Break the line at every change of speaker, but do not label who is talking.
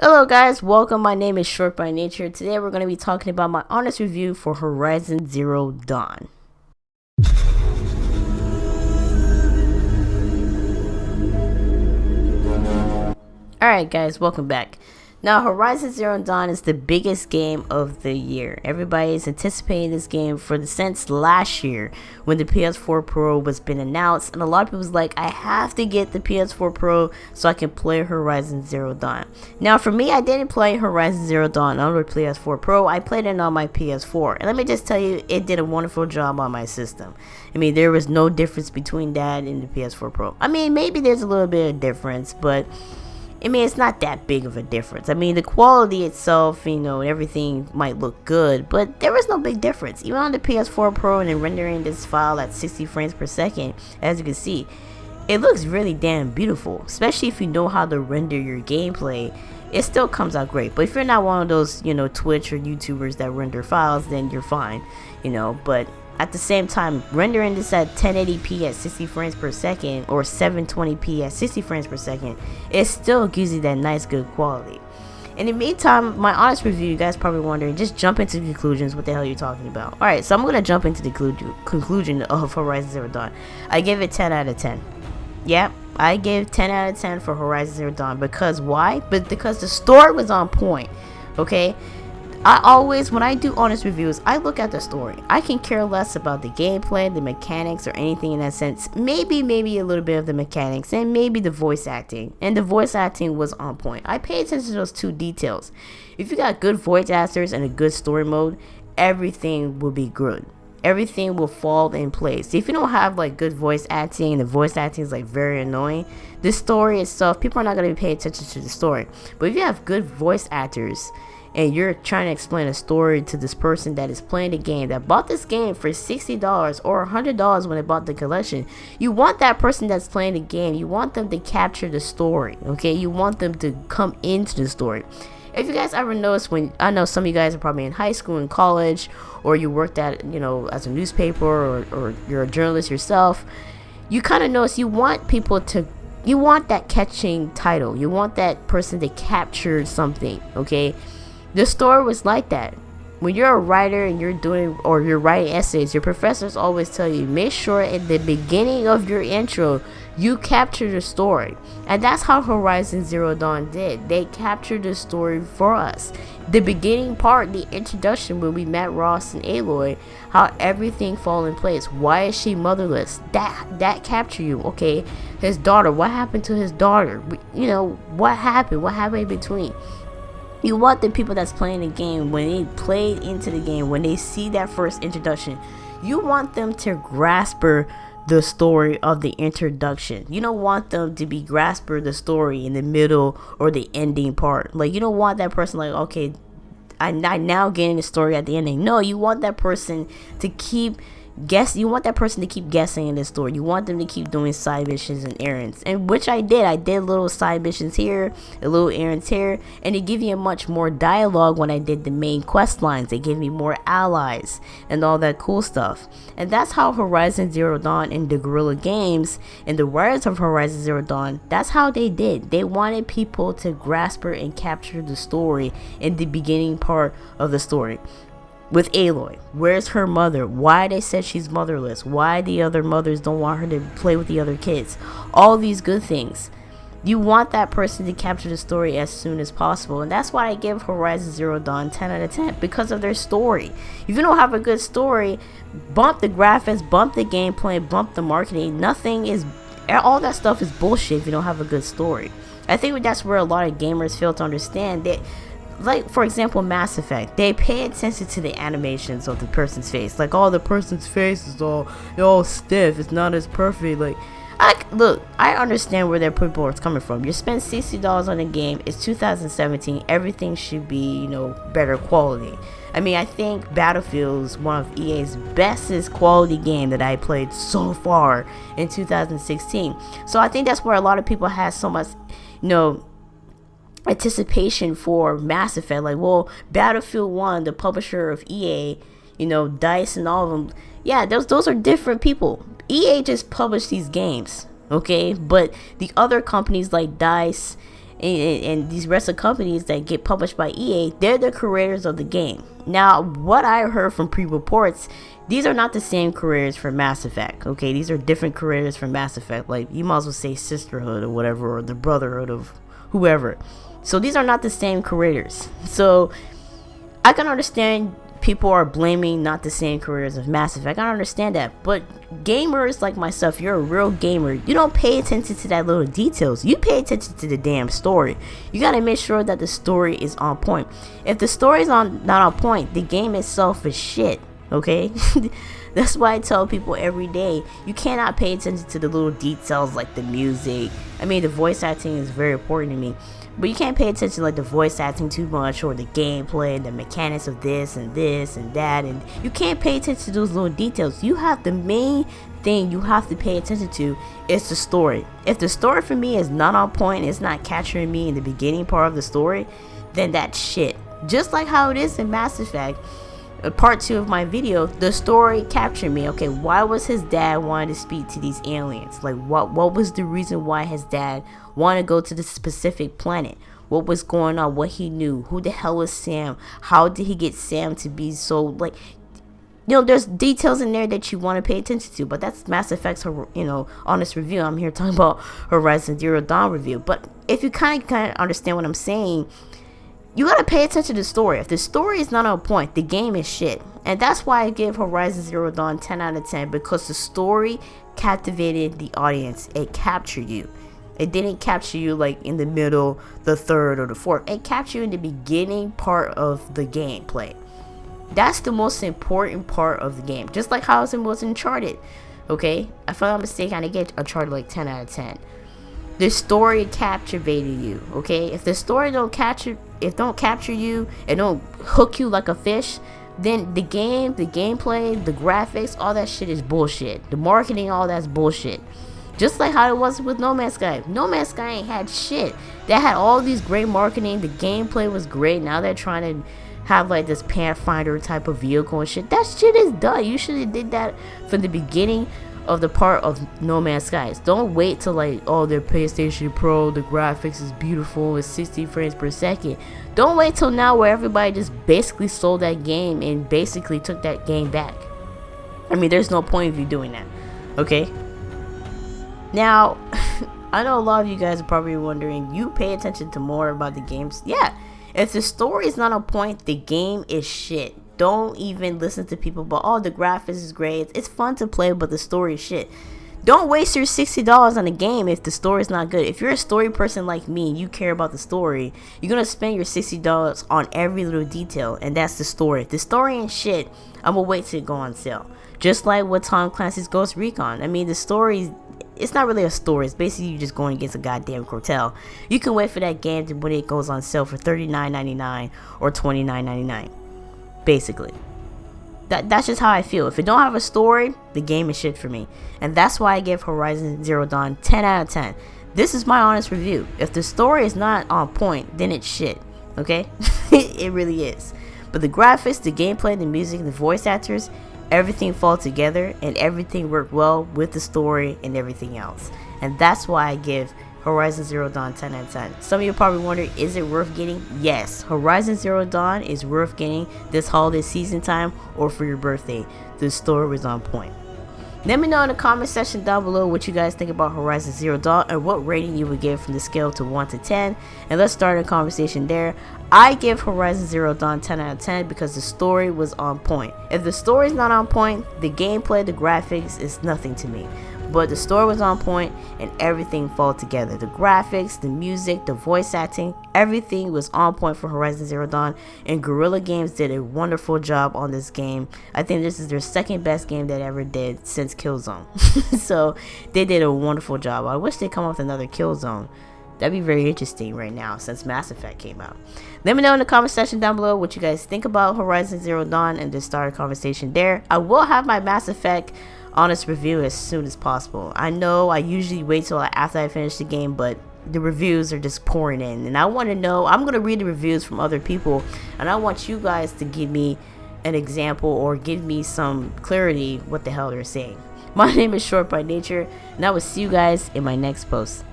Hello guys, welcome. My name is Short by Nature. Today we're going to be talking about my honest review for Horizon Zero Dawn. Alright guys, welcome back. Now Horizon Zero Dawn is the biggest game of the year. Everybody is anticipating this game since last year when the PS4 Pro was been announced, and a lot of people was like, I have to get the PS4 Pro so I can play Horizon Zero Dawn. Now for me, I didn't play Horizon Zero Dawn on the PS4 Pro. I played it on my PS4, and let me just tell you, it did a wonderful job on my system. I mean, there was no difference between that and the PS4 Pro. I mean, maybe there's a little bit of difference, but I mean, it's not that big of a difference. I mean, the quality itself, everything might look good, but there was no big difference. Even on the PS4 Pro and then rendering this file at 60 frames per second, as you can see, it looks really damn beautiful, especially if you know how to render your gameplay. It still comes out great, but if you're not one of those, Twitch or YouTubers that render files, then you're fine, but at the same time, rendering this at 1080p at 60 frames per second or 720p at 60 frames per second, it still gives you that nice good quality. In the meantime, my honest review, you guys probably wondering, just jump into the conclusions, what the hell you're talking about. Alright, so I'm going to jump into the conclusion of Horizon Zero Dawn. I give it 10 out of 10. Yep, I gave 10 out of 10 for Horizon Zero Dawn. Because why? Because the story was on point, okay? I always, when I do honest reviews, I look at the story. I can care less about the gameplay, the mechanics, or anything in that sense. Maybe a little bit of the mechanics, and maybe the voice acting. And the voice acting was on point. I paid attention to those two details. If you got good voice actors and a good story mode, everything will be good. Everything will fall in place. If you don't have like good voice acting and the voice acting is like very annoying, the story itself, people are not going to be paying attention to the story. But if you have good voice actors and you're trying to explain a story to this person that is playing the game, that bought this game for $60 or $100 when they bought the collection, you want that person that's playing the game, you want them to capture the story, okay? You want them to come into the story. If you guys ever notice, when I know some of you guys are probably in high school and college, or you worked at, as a newspaper, or you're a journalist yourself, you kind of notice you want that catching title. You want that person to capture something, okay? The story was like that. When you're a writer and you're writing essays, your professors always tell you, make sure at the beginning of your intro you capture the story. And that's how Horizon Zero Dawn did. They captured the story for us. The beginning part, the introduction, when we met Ross and Aloy, how everything fall in place. Why is she motherless? That captured you, okay? His daughter, what happened to his daughter? What happened? What happened in between? You want the people that's playing the game, when they play into the game, when they see that first introduction, you want them to grasp the story of the introduction. You don't want them to be grasper the story in the middle or the ending part. Like, you don't want that person like, okay, I'm now getting the story at the ending. No, you want that person to keep you want that person to keep guessing in the story. You want them to keep doing side missions and errands, and which I did little side missions here, a little errands here, and it gave you much more dialogue. When I did the main quest lines, they gave me more allies and all that cool stuff. And that's how Horizon Zero Dawn and the Guerrilla Games and the writers of Horizon Zero Dawn, that's how they did. They wanted people to grasp her and capture the story in the beginning part of the story. With Aloy, where's her mother? Why they said she's motherless? Why the other mothers don't want her to play with the other kids? All these good things. You want that person to capture the story as soon as possible. And that's why I give Horizon Zero Dawn 10 out of 10. Because of their story. If you don't have a good story, bump the graphics, bump the gameplay, bump the marketing. All that stuff is bullshit if you don't have a good story. I think that's where a lot of gamers fail to understand that. Like, for example, Mass Effect, they pay attention to the animations of the person's face. Like, the person's face is all stiff. It's not as perfect. Like, look, I understand where their people are coming from. You spend $60 on a game. It's 2017. Everything should be, better quality. I mean, I think Battlefield is one of EA's bestest quality game that I played so far in 2016. So I think that's where a lot of people have so much, anticipation for Mass Effect. Like, well, Battlefield 1, the publisher of EA, DICE and all of them, yeah, those are different people. EA just published these games, okay? But the other companies like DICE and these rest of companies that get published by EA, they're the creators of the game. Now, what I heard from pre-reports, these are not the same creators for Mass Effect, okay? These are different creators for Mass Effect. Like, you might as well say Sisterhood or whatever, or the Brotherhood of whoever. So these are not the same creators. So I can understand people are blaming not the same creators of Mass Effect. I understand that. But gamers like myself, you're a real gamer. You don't pay attention to that little details. You pay attention to the damn story. You gotta make sure that the story is on point. If the story is not on point, the game itself is shit. Okay? That's why I tell people every day, you cannot pay attention to the little details like the music. I mean, the voice acting is very important to me. But you can't pay attention to like the voice acting too much, or the gameplay, the mechanics of this and that, and you can't pay attention to those little details. You have the main thing you have to pay attention to is the story. If the story for me is not on point, it's not capturing me in the beginning part of the story, then that's shit. Just like how it is in Mass Effect. Part 2 of my video, the story captured me. Okay, why was his dad wanting to speak to these aliens? Like, what was the reason why his dad wanted to go to this specific planet? What was going on? What he knew? Who the hell was Sam? How did he get Sam to be so, like, you know, there's details in there that you want to pay attention to. But that's Mass Effect's, you know, honest review. I'm here talking about Horizon Zero Dawn review. But if you kind of understand what I'm saying, you gotta pay attention to the story. If the story is not on point, the game is shit. And that's why I give Horizon Zero Dawn 10 out of 10, because the story captivated the audience. It captured you. It didn't capture you like in the middle, the third, or the fourth. It captured you in the beginning part of the gameplay. That's the most important part of the game. Just like how it was Uncharted. Okay? If I'm not mistaken, I get Uncharted like 10 out of 10. The story captivated you, okay? If the story don't capture you and don't hook you like a fish, then the game, the gameplay, the graphics, all that shit is bullshit. The marketing, all that's bullshit. Just like how it was with No Man's Sky. No Man's Sky ain't had shit. They had all these great marketing. The gameplay was great. Now they're trying to have like this Pathfinder type of vehicle and shit. That shit is done. You should have did that from the beginning of the part of No Man's Skies. Don't wait till like, oh, their PlayStation Pro, the graphics is beautiful, it's 60 frames per second. Don't wait till now where everybody just basically sold that game and basically took that game back. I mean, there's no point of you doing that. Okay? Now, I know a lot of you guys are probably wondering, you pay attention to more about the games. Yeah, if the story is not on point, the game is shit. Don't even listen to people about, oh, the graphics is great. It's fun to play, but the story is shit. Don't waste your $60 on a game if the story is not good. If you're a story person like me and you care about the story, you're going to spend your $60 on every little detail, and that's the story. If the story ain't shit, I'm going to wait till it go on sale. Just like with Tom Clancy's Ghost Recon. I mean, the story, it's not really a story. It's basically you just going against a goddamn cartel. You can wait for that game to when it goes on sale for $39.99 or $29.99. Basically. That's just how I feel. If it don't have a story, the game is shit for me. And that's why I give Horizon Zero Dawn 10 out of 10. This is my honest review. If the story is not on point, then it's shit. Okay? It really is. But the graphics, the gameplay, the music, the voice actors, everything fall together and everything work well with the story and everything else. And that's why I give Horizon Zero Dawn 10 out of 10. Some of you probably wonder, is it worth getting? Yes, Horizon Zero Dawn is worth getting this holiday season time or for your birthday. The story was on point. Let me know in the comment section down below what you guys think about Horizon Zero Dawn and what rating you would give from the scale to 1 to 10. And let's start a conversation there. I give Horizon Zero Dawn 10 out of 10 because the story was on point. If the story is not on point, the gameplay, the graphics is nothing to me. But the story was on point and everything fall together. The graphics, the music, the voice acting, everything was on point for Horizon Zero Dawn. And Guerrilla Games did a wonderful job on this game. I think this is their second best game they ever did since Killzone. So they did a wonderful job. I wish they'd come up with another Killzone. That'd be very interesting right now since Mass Effect came out. Let me know in the comment section down below what you guys think about Horizon Zero Dawn and just start a conversation there. I will have my Mass Effect honest review as soon as possible. I know I usually wait till after I finish the game, but the reviews are just pouring in and I want to know. I'm going to read the reviews from other people and I want you guys to give me an example or give me some clarity what the hell they're saying. My name is Short by Nature and I will see you guys in my next post.